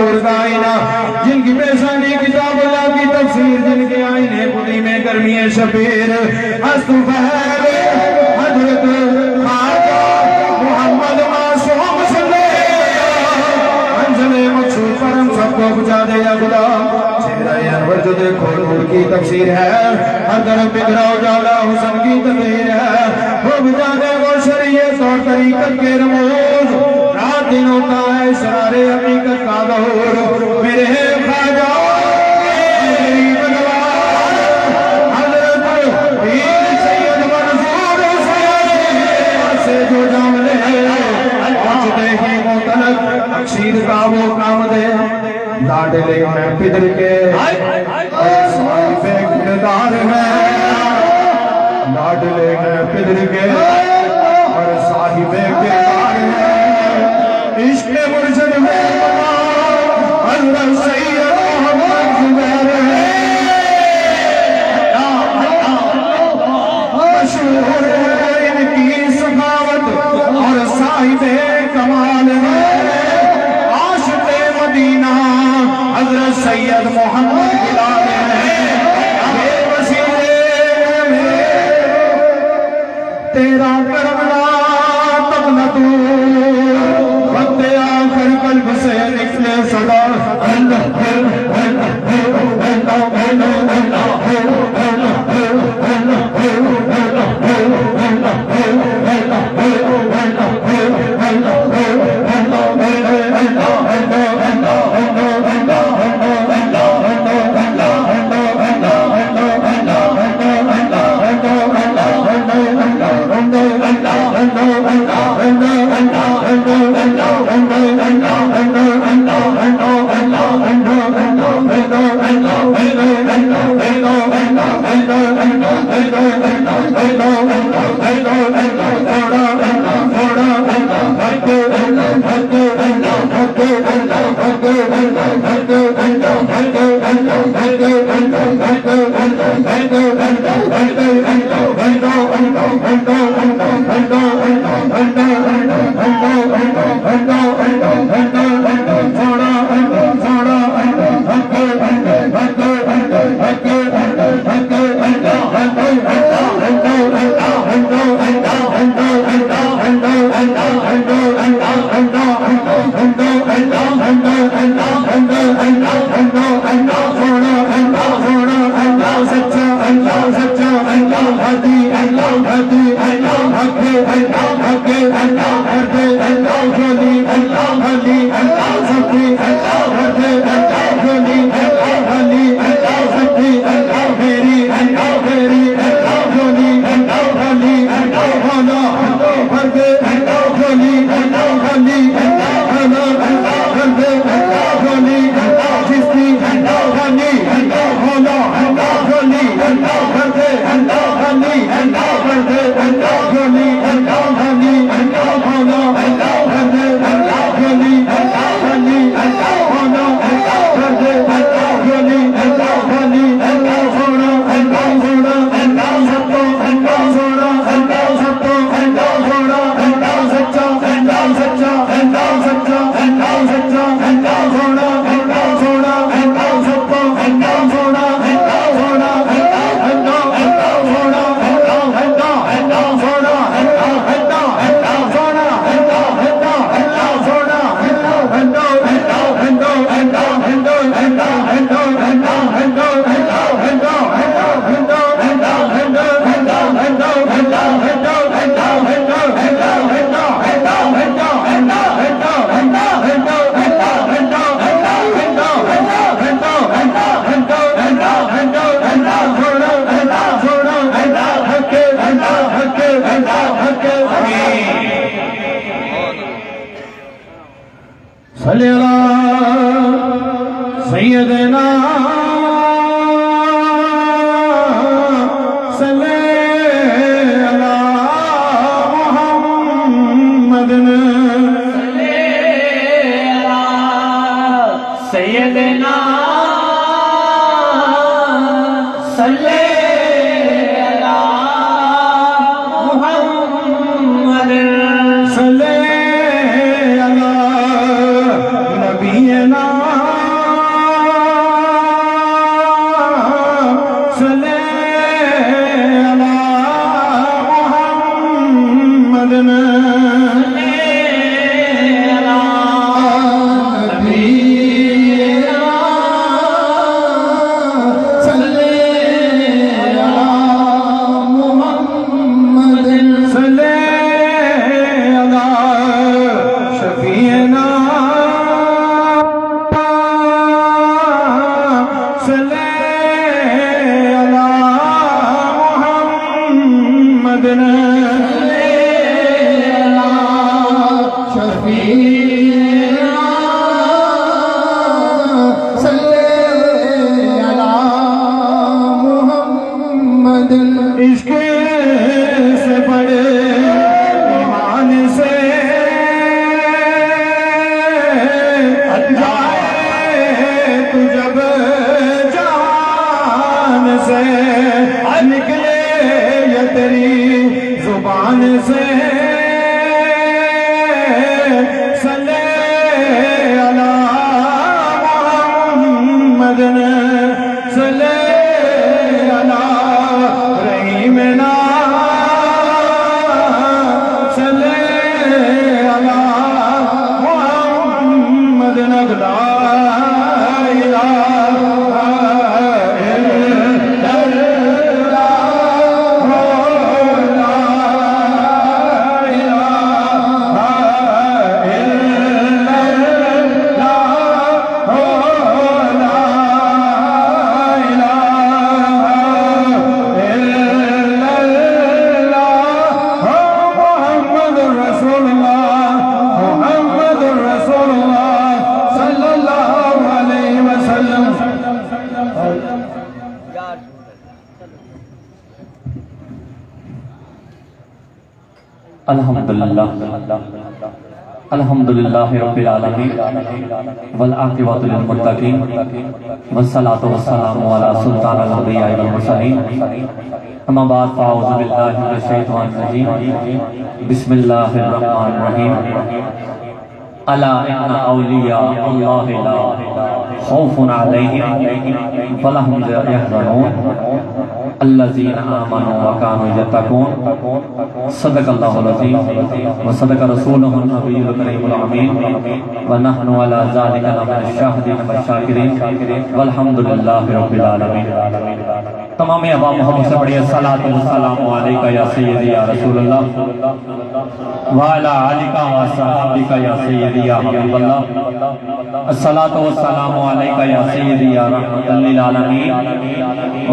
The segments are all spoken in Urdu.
مشہور کائنہ جن کی پیشانی کتاب اللہ کی تفسیر جن کے آئینے بڑی میں گرمی شبیر استغفار حضرت خواجہ محمد معصوم صلی انزل مقصود پر ہم سب کو بچا دے یا خدا چہرہ انور جو دیکھو نور کی تفسیر ہے ہر طرف بکھرا اجالا حسن کی تطہیر ہے وہ بچا دے وہ شریعت اور طریقت کے رموز رات دن ہوتا ہے اسرار حقیقت کا ظہور میرے خواجہ اکشیر کا وہ کام دے لاڈلے میں پدر کے صاحب کردار میں لاڈلے میں پدر کے اور صاحب کردار میں عشق مرشد میں حضرت سید محمد زبیر مشہور ہے ان کی سخاوت اور صاحب کمال میں حضرت سید محمد بلال ہیں یہ وسیلے میں تیرا کرم لا تک نہ دور وقت آخر قلب سے نکلے صدا صلی اللہ سیدنا صلی اللہ محمد صلی اللہ سیدنا صلی اللہ محمد صلی نبینا تو جب جان سے نکلے یا تیری زبان سے صلی علی محمد صلی علی رحیمنا صلی علی محمد لا الحمدللہ رب العالمین والعاقبۃ للمتقین والصلاۃ والسلام علی سلطان الانبیاء والمرسلین اما بعد فاعوذ باللہ من الشیطان الرجیم بسم اللہ الرحمن الرحیم الا ان اولیاء اللہ لا خوف علیہم ولا هم یحزنون الذین آمنوا وکانوا یتقون صدق اللہ العظیم وصدق رسولہ النبی الکریم الامین ونحن علی ذلک لمن الشاہدین والشاکرین والحمدللہ رب العالمین۔ تمام ابا محمد سے بڑی الصلاۃ والسلام علیکہ یا سیدی یا رسول اللہ وعلی آلکہ وصحبہ یا سیدی یا حبیب اللہ الصلاۃ والسلام علیکہ یا سیدی یا رحمۃ للعالمین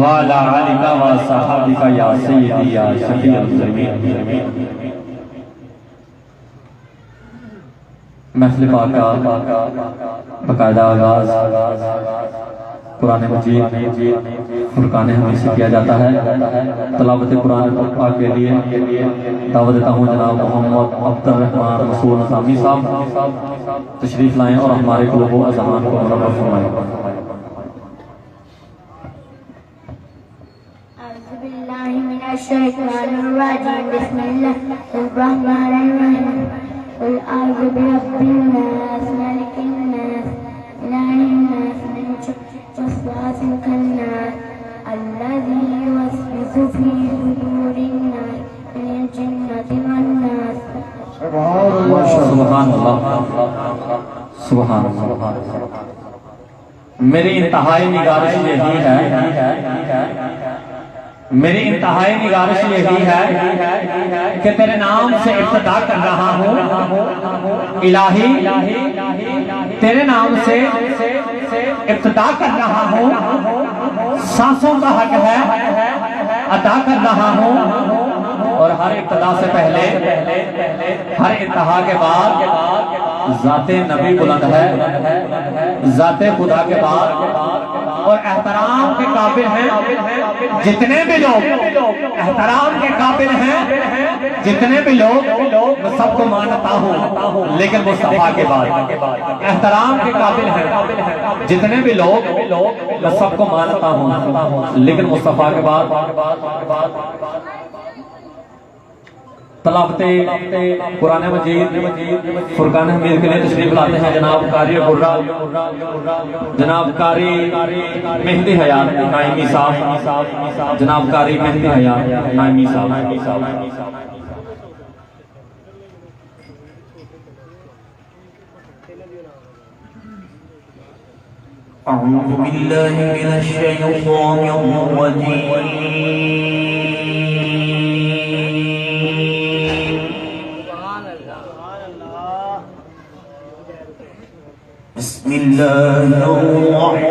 وعلی آلکہ وصحبہ یا سیدی یا شفیع المذنبین۔ محفل پاک کا باقاعدہ آغاز قرآن مجید فرقان حمید سے کیا جاتا ہے۔ تلاوت قرآن پاک کے لیے دعوت دیتا ہوں جناب محمد عبد الرحمن رسول نظامی صاحب تشریف لائیں اور ہمارے قلوب و اذہان کو منور فرمائیں۔ اعوذ باللہ من الشیطان الرجیم بسم اللہ الرحمن الرحیم قل اعوذ برب الناس ملک الناس الہ الناس من شر الوسواس الخناس الذی یوسوس فی صدور الناس من الجنۃ والناس۔ سبحان اللہ سبحان اللہ۔ میری انتہائی نگارش یہی ہے کہ تیرے نام سے ابتدا کر رہا ہوں الہی، تیرے نام سے ابتدا کر رہا ہوں، سانسوں کا حق ہے ادا کر رہا ہوں، اور ہر ابتدا سے پہلے ہر انتہا کے بعد ذات نبی بلند ہے، ذات خدا کے بعد، اور احترام کے قابل ہیں جتنے بھی لوگ، احترام کے قابل ہیں جتنے بھی لوگ، میں سب کو مانتا ہوں لیکن مصطفیٰ کے بعد۔ احترام کے قابل ہیں جتنے بھی لوگ، میں سب کو مانتا ہوں لیکن مصطفیٰ کے بعد۔ تلاوت قرآن مجید فرقان حمید کے لیے تشریف لاتے ہیں جناب قاری غرہ، جناب قاری مہدی حیات نائمی صاحب، جناب قاری مہدی حیات نائمی صاحب۔ اعوذ باللہ من الشیطان الرجیم بسم اللہ الرحمن